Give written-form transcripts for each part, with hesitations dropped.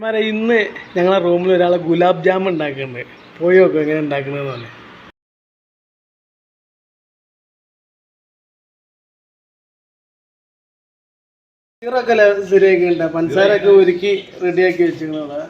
ഇന്ന് ഞങ്ങളെ റൂമിൽ ഒരാൾ ഗുലാബ് ജാമുൻ ഉണ്ടാക്കുന്നുണ്ട്. പോയി നോക്കും എങ്ങനെ ഉണ്ടാക്കണമെന്ന് പോലെ. സീറൊക്കെ ശരിയാക്കിണ്ട, പഞ്ചസാരൊക്കെ ഒരുക്കി റെഡിയാക്കി വെച്ചിരുന്നവിടെ.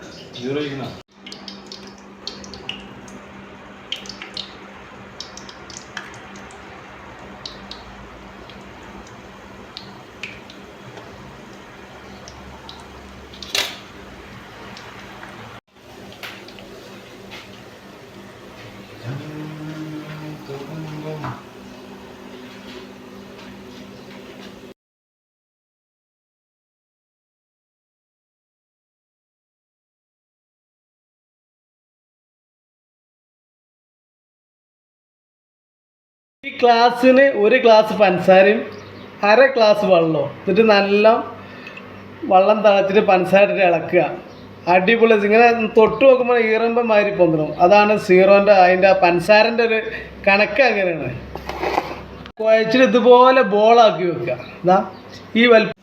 ഈ ഗ്ലാസ്സിന് ഒരു ഗ്ലാസ് പഞ്ചസാരയും അര ഗ്ലാസ് വെള്ളവും എന്നിട്ട് നല്ല വെള്ളം തിളച്ചിട്ട് പഞ്ചസാര ഇളക്കുക. അടിപൊളി. ഇങ്ങനെ തൊട്ട് നോക്കുമ്പോൾ ഈറമ്പം മാതിരി പൊന്തണം. അതാണ് സീറോൻ്റെ അതിൻ്റെ പഞ്ചസാരൻ്റെ ഒരു കണക്ക്. അങ്ങനെയാണ് കുഴച്ചിട്ട് ഇതുപോലെ ബോളാക്കി വെക്കുക. ഇതാ ഈ വലിപ്പം.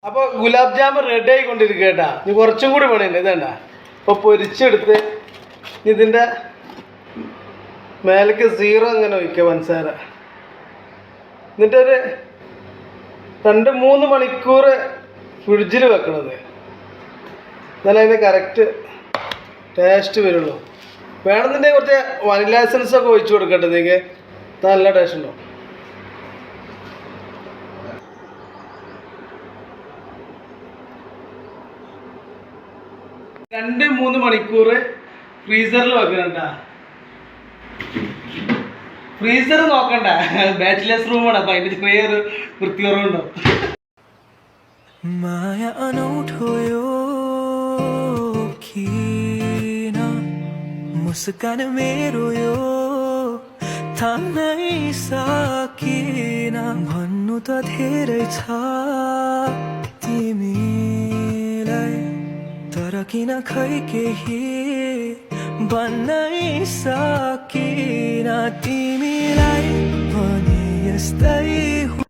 അപ്പോൾ ഗുലാബ് ജാമുൻ റെഡി ആയിക്കൊണ്ടിരിക്കുക കേട്ടാ. ഇനി കുറച്ചും കൂടി പണിയുണ്ട്. ഇതേണ്ട ഇപ്പോൾ പൊരിച്ചെടുത്ത് ഇതിൻ്റെ മേലേക്ക് സീറോ അങ്ങനെ ഒഴിക്കുക പഞ്ചസാര. എന്നിട്ടൊരു 2-3 മണിക്കൂർ ഫ്രിഡ്ജിൽ വെക്കണത്. എന്നാലും അതിന് കറക്റ്റ് ടേസ്റ്റ് വരുള്ളൂ. വേണമെന്നുണ്ടെങ്കിൽ കുറച്ച് വനില എസൻസ് ഒക്കെ ഒഴിച്ചു കൊടുക്കട്ടെ. നിങ്ങൾക്ക് നല്ല ടേസ്റ്റ് ഉണ്ടാവും. 2-3 മണിക്കൂർ ഫ്രീസറിൽ വെക്കണ്ട. ഫ്രീസർ നോക്കണ്ട, ബാച്ചിലേഴ്സ് റൂമാണ്. അപ്പം അതിൻ്റെ ചെറിയൊരു വൃത്തികുറവുണ്ടാവും. मुस्कान मेरो यो थाम्नै सकिन भन्नु त धेरै छ तिमीलाई, तर किन खै केही भन्नै सकिन तिमीलाई पनि यस्तै